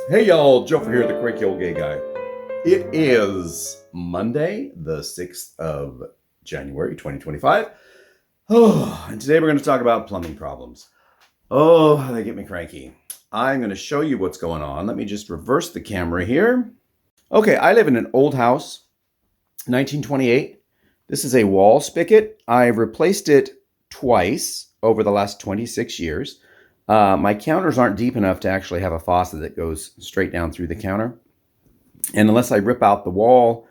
Hey y'all, Joefer here, the cranky old gay guy. It is Monday, the 6th of January, 2025. And today we're going to talk about plumbing problems. Oh, how they get me cranky. I'm going to show you what's going on. Let me just reverse the camera here. Okay, I live in an old house, 1928. This is a wall spigot. I've replaced it twice over the last 26 years. My counters aren't deep enough to actually have a faucet that goes straight down through the counter. And unless I rip out the wall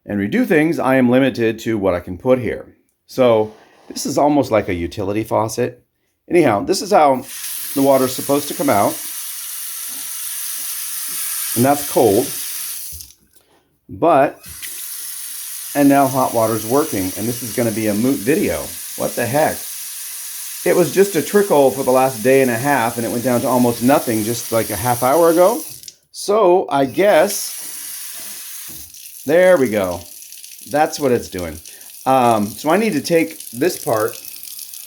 and redo things, I am limited to what I can put here. So this is almost like a utility faucet. Anyhow, this is how the water is supposed to come out. And that's cold. And now hot water is working. And this is going to be a moot video. What the heck? It was just a trickle for the last day and a half, and it went down to almost nothing just like a half hour ago. So I guess, there we go. That's what it's doing. So I need to take this part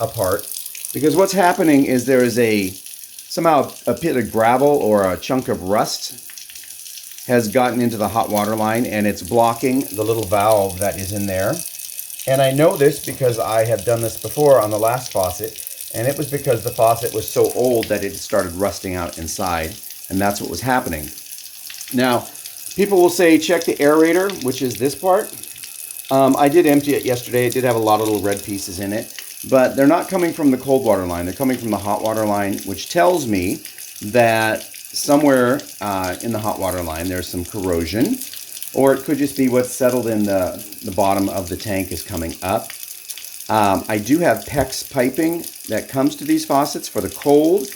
apart, because what's happening is there is somehow a pit of gravel or a chunk of rust has gotten into the hot water line, and it's blocking the little valve that is in there. And I know this because I have done this before on the last faucet, and it was because the faucet was so old that it started rusting out inside, and that's what was happening. Now, people will say check the aerator, which is this part. I did empty it yesterday. It did have a lot of little red pieces in it, but they're not coming from the cold water line. They're coming from the hot water line, which tells me that somewhere in the hot water line there's some corrosion. Or it could just be what's settled in the bottom of the tank is coming up. I do have PEX piping that comes to these faucets for the cold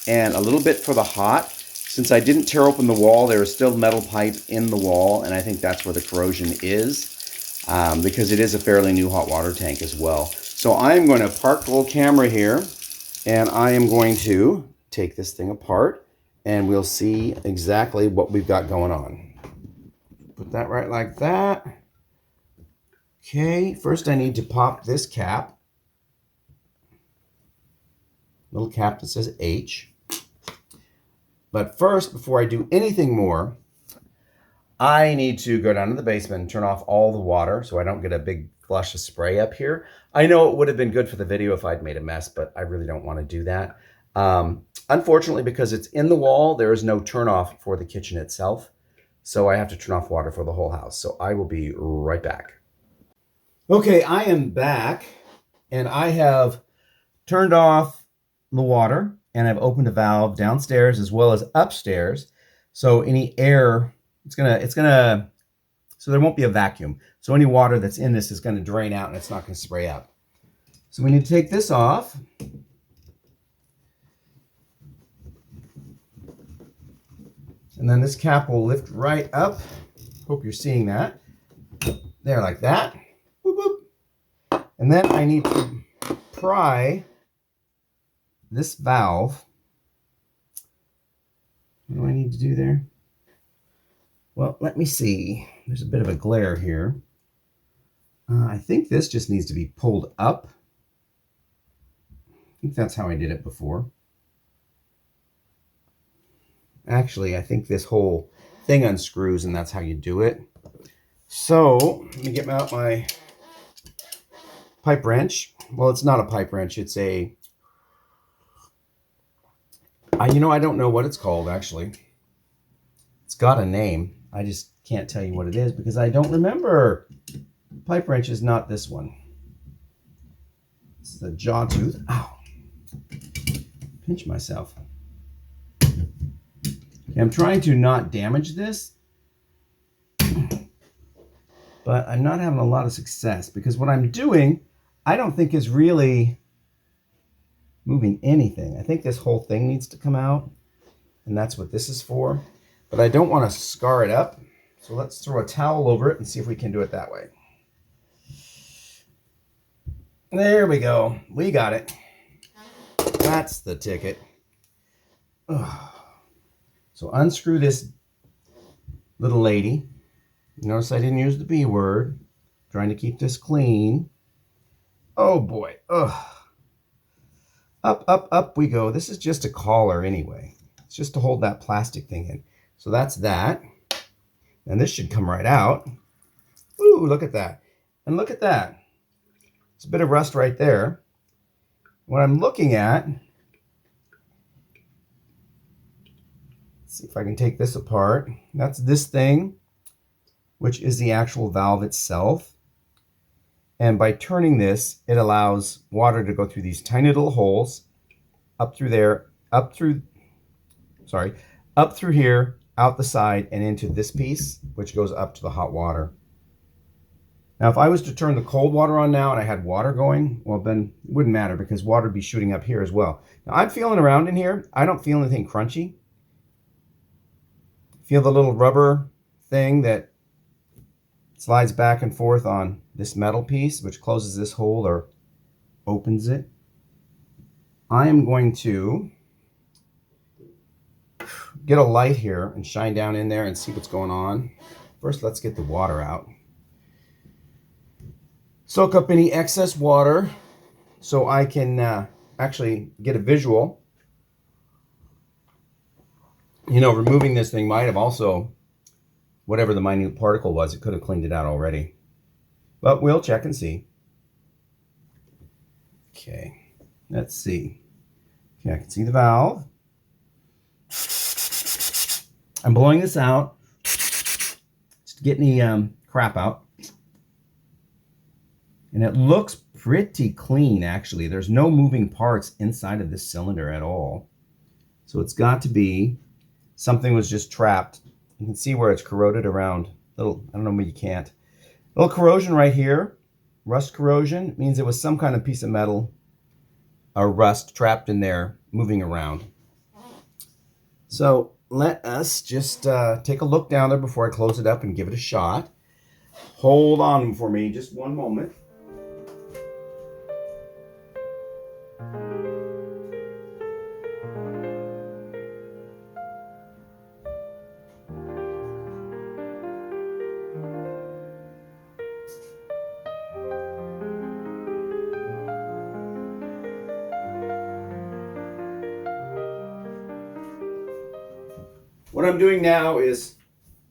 and a little bit for the hot. Since I didn't tear open the wall, there is still metal pipe in the wall, and I think that's where the corrosion is, because it is a fairly new hot water tank as well. So I'm going to park the little camera here, and I am going to take this thing apart, and we'll see exactly what we've got going on. Put that right like that. Okay, first I need to pop this cap. Little cap that says H. But first, before I do anything more, I need to go down to the basement and turn off all the water so I don't get a big flush of spray up here. I know it would have been good for the video if I'd made a mess, but I really don't want to do that. Unfortunately, because it's in the wall, there is no turn off for the kitchen itself. So I have to turn off water for the whole house. So I will be right back. Okay, I am back, and I have turned off the water, and I've opened a valve downstairs as well as upstairs. So any air, so there won't be a vacuum. So any water that's in this is going to drain out, and it's not going to spray up. So we need to take this off. And then this cap will lift right up. Hope you're seeing that. There, like that. Boop, boop. And then I need to pry this valve. What do I need to do there? Well, let me see. There's a bit of a glare here. I think this just needs to be pulled up. I think that's how I did it before. Actually, I think this whole thing unscrews, and that's how you do it. So, let me get out my pipe wrench. Well, it's not a pipe wrench. It's I don't know what it's called, actually. It's got a name. I just can't tell you what it is because I don't remember. Pipe wrench is not this one. It's the jaw tooth. Ow. Pinch myself. I'm trying to not damage this, but I'm not having a lot of success because what I'm doing, I don't think is really moving anything. I think this whole thing needs to come out, and that's what this is for, but I don't want to scar it up. So let's throw a towel over it and see if we can do it that way. There we go. We got it. That's the ticket. Ugh. So unscrew this little lady. Notice I didn't use the B word. Trying to keep this clean. Oh boy. Ugh. Up, up, up we go. This is just a collar anyway. It's just to hold that plastic thing in. So that's that. And this should come right out. Ooh, look at that. And look at that. It's a bit of rust right there. What I'm looking at, let's see if I can take this apart. That's this thing, which is the actual valve itself. And by turning this, it allows water to go through these tiny little holes, up through there, up through here, out the side, and into this piece, which goes up to the hot water. Now, if I was to turn the cold water on now and I had water going, well, then it wouldn't matter because water would be shooting up here as well. Now, I'm feeling around in here. I don't feel anything crunchy. Feel the little rubber thing that slides back and forth on this metal piece, which closes this hole or opens it. I am going to get a light here and shine down in there and see what's going on. First, let's get the water out. Soak up any excess water so I can actually get a visual. You know, removing this thing might have also, whatever the minute particle was, it could have cleaned it out already. But we'll check and see. Okay, let's see. Okay, I can see the valve. I'm blowing this out just to get any crap out. And it looks pretty clean, actually. There's no moving parts inside of this cylinder at all. So it's got to be something was just trapped. You can see where it's corroded around. Little, I don't know, maybe you can't. Little corrosion right here. Rust corrosion means it was some kind of piece of metal or rust trapped in there, moving around. So let us just take a look down there before I close it up and give it a shot. Hold on for me just one moment. What I'm doing now is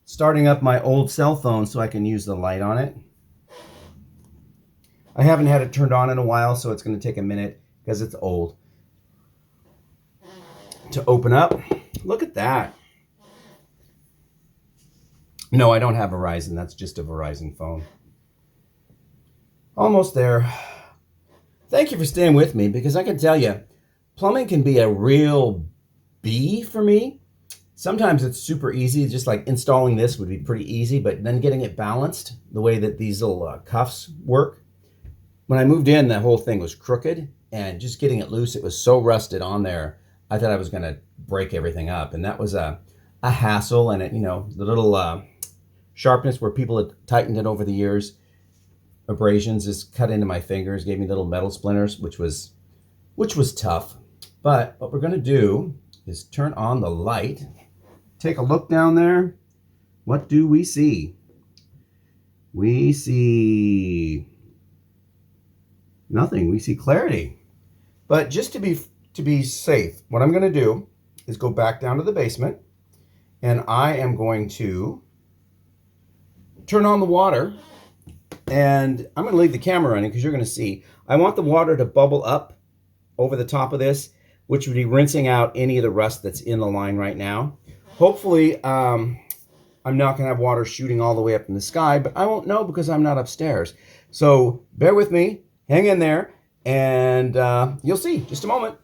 starting up my old cell phone so I can use the light on it. I haven't had it turned on in a while, so it's going to take a minute because it's old to open up. Look at that. No, I don't have Verizon. That's just a Verizon phone. Almost there. Thank you for staying with me because I can tell you, plumbing can be a real B for me. Sometimes it's super easy, just like installing this would be pretty easy, but then getting it balanced, the way that these little cuffs work. When I moved in, that whole thing was crooked, and just getting it loose, it was so rusted on there, I thought I was going to break everything up. And that was a hassle, and it, you know, the little sharpness where people had tightened it over the years, abrasions just cut into my fingers, gave me little metal splinters, which was tough. But what we're going to do is turn on the light. Take a look down there. What do we see? We see nothing. We see clarity. But just to be safe, what I'm going to do is go back down to the basement, and I am going to turn on the water, and I'm going to leave the camera running because you're going to see. I want the water to bubble up over the top of this, which would be rinsing out any of the rust that's in the line right now. Hopefully, I'm not going to have water shooting all the way up in the sky, but I won't know because I'm not upstairs. So bear with me, hang in there, and you'll see. Just a moment.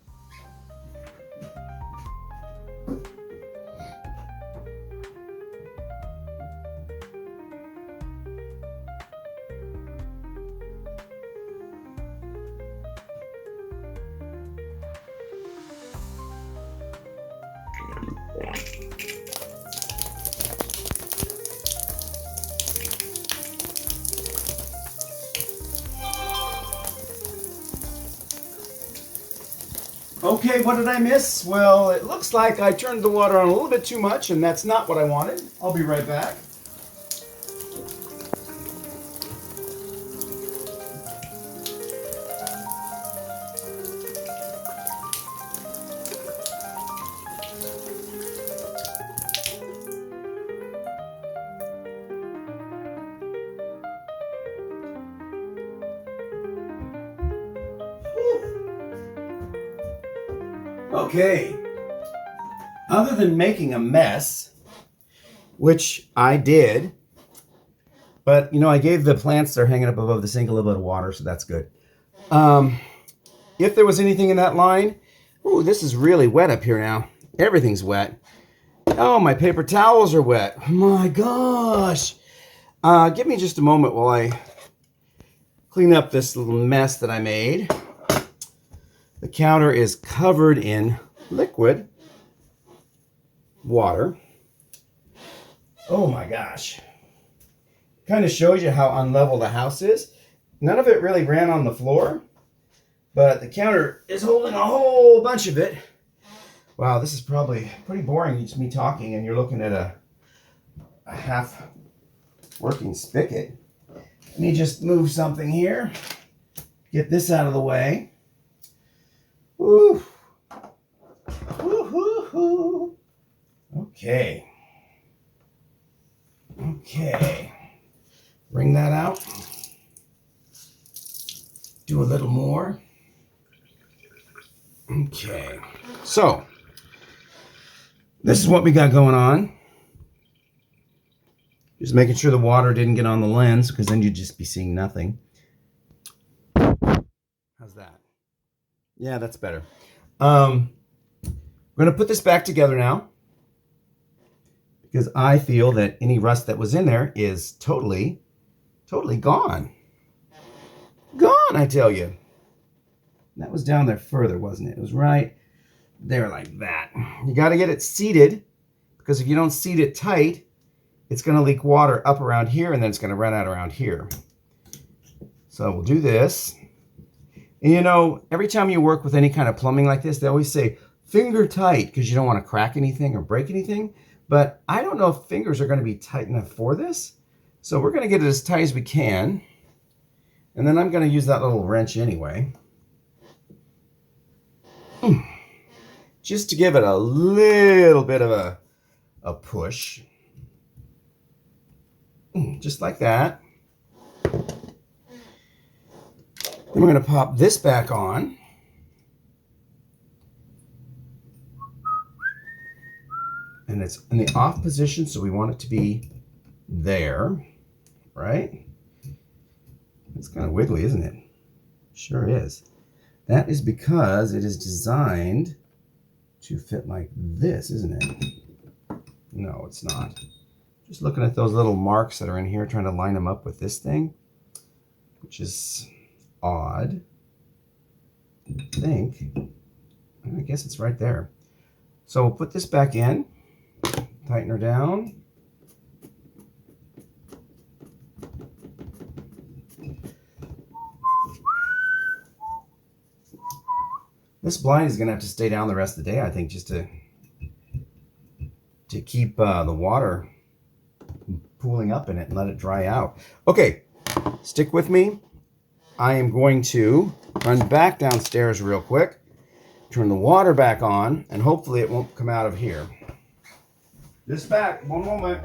Okay, what did I miss? Well, it looks like I turned the water on a little bit too much, and that's not what I wanted. I'll be right back. Okay, other than making a mess, which I did, but I gave the plants that are hanging up above the sink a little bit of water, so that's good. If there was anything in that line, ooh, this is really wet up here now. Everything's wet. Oh, my paper towels are wet. Oh my gosh. Give me just a moment while I clean up this little mess that I made. The counter is covered in liquid water. Oh my gosh. Kind of shows you how unlevel the house is. None of it really ran on the floor, but the counter is holding a whole bunch of it. Wow, this is probably pretty boring, just me talking, and you're looking at a half working spigot. Let me just move something here. Get this out of the way. Woo. Woo-hoo-hoo. Okay. Okay. Bring that out. Do a little more. Okay. So, this is what we got going on. Just making sure the water didn't get on the lens, because then you'd just be seeing nothing. How's that? Yeah, that's better. I'm going to put this back together now, because I feel that any rust that was in there is totally gone. Gone, I tell you. That was down there further, wasn't it? It was right there like that. You got to get it seated, because if you don't seat it tight, it's going to leak water up around here, and then it's going to run out around here. So we'll do this. And every time you work with any kind of plumbing like this, they always say finger tight, because you don't want to crack anything or break anything. But I don't know if fingers are going to be tight enough for this. So we're going to get it as tight as we can. And then I'm going to use that little wrench anyway, just to give it a little bit of a push. Just like that. Then we're going to pop this back on. And it's in the off position, so we want it to be there, right? It's kind of wiggly, isn't it? Sure is. That is because it is designed to fit like this, isn't it? No, it's not. Just looking at those little marks that are in here, trying to line them up with this thing, which is odd. I guess it's right there. So we'll put this back in, tighten her down. This blind is going to have to stay down the rest of the day, I think, just to keep the water pooling up in it and let it dry out. Okay, stick with me. I am going to run back downstairs real quick, turn the water back on, and hopefully it won't come out of here. Just back, one moment.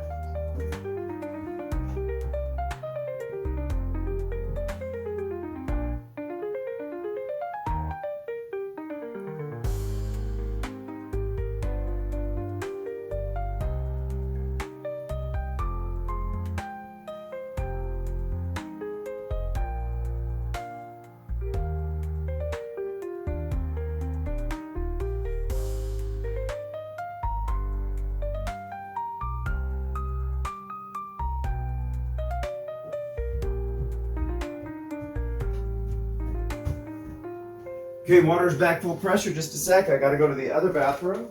Okay, water's back full pressure. Just a sec. I got to go to the other bathroom.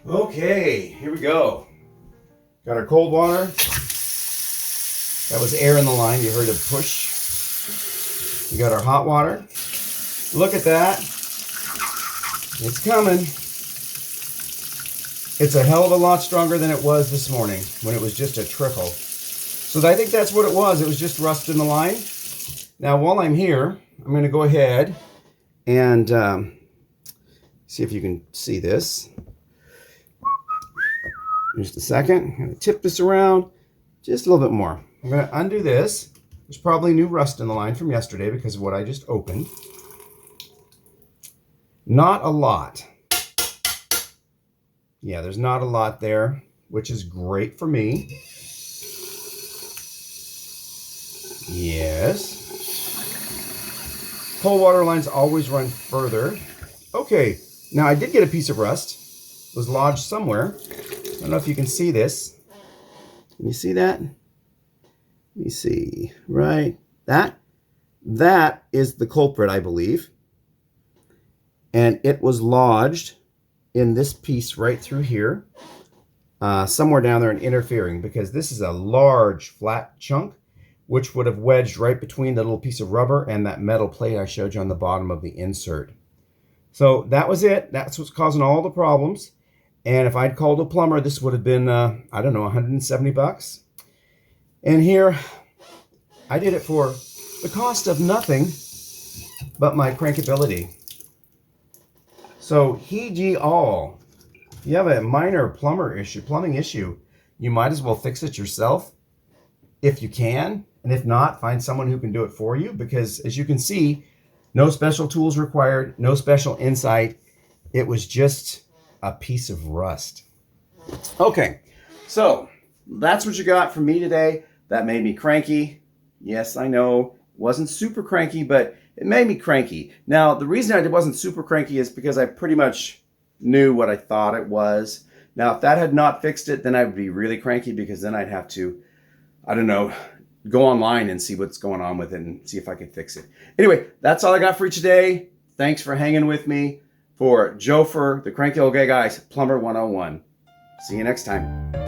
Okay, here we go. Got our cold water. That was air in the line. You heard a push. We got our hot water. Look at that. It's coming. It's a hell of a lot stronger than it was this morning when it was just a trickle. So I think that's what it was. It was just rust in the line. Now, while I'm here, I'm going to go ahead and see if you can see this. Just a second. I'm going to tip this around just a little bit more. I'm going to undo this. There's probably new rust in the line from yesterday because of what I just opened. Not a lot. Yeah, there's not a lot there, which is great for me. Yes. Cold water lines always run further. Okay, now I did get a piece of rust. It was lodged somewhere. I don't know if you can see this. Can you see that? Let me see. Right. That is the culprit, I believe. And it was lodged in this piece right through here. Somewhere down there and interfering, because this is a large flat chunk which would have wedged right between the little piece of rubber and that metal plate I showed you on the bottom of the insert. So that was it. That's what's causing all the problems. And if I'd called a plumber, this would have been, I don't know, 170 bucks. And here, I did it for the cost of nothing but my crankability. So heed ye all. If you have a minor plumbing issue, you might as well fix it yourself if you can. And if not, find someone who can do it for you, because as you can see, no special tools required, no special insight. It was just a piece of rust. Okay, so that's what you got from me today. That made me cranky. Yes, I know, wasn't super cranky, but it made me cranky. Now, the reason I wasn't super cranky is because I pretty much knew what I thought it was. Now, if that had not fixed it, then I would be really cranky, because then I'd have to, I don't know, go online and see what's going on with it and see if I can fix it. Anyway, that's all I got for you today. Thanks for hanging with me. For Joefer, the Cranky Old Gay Guys, Plumber 101. See you next time.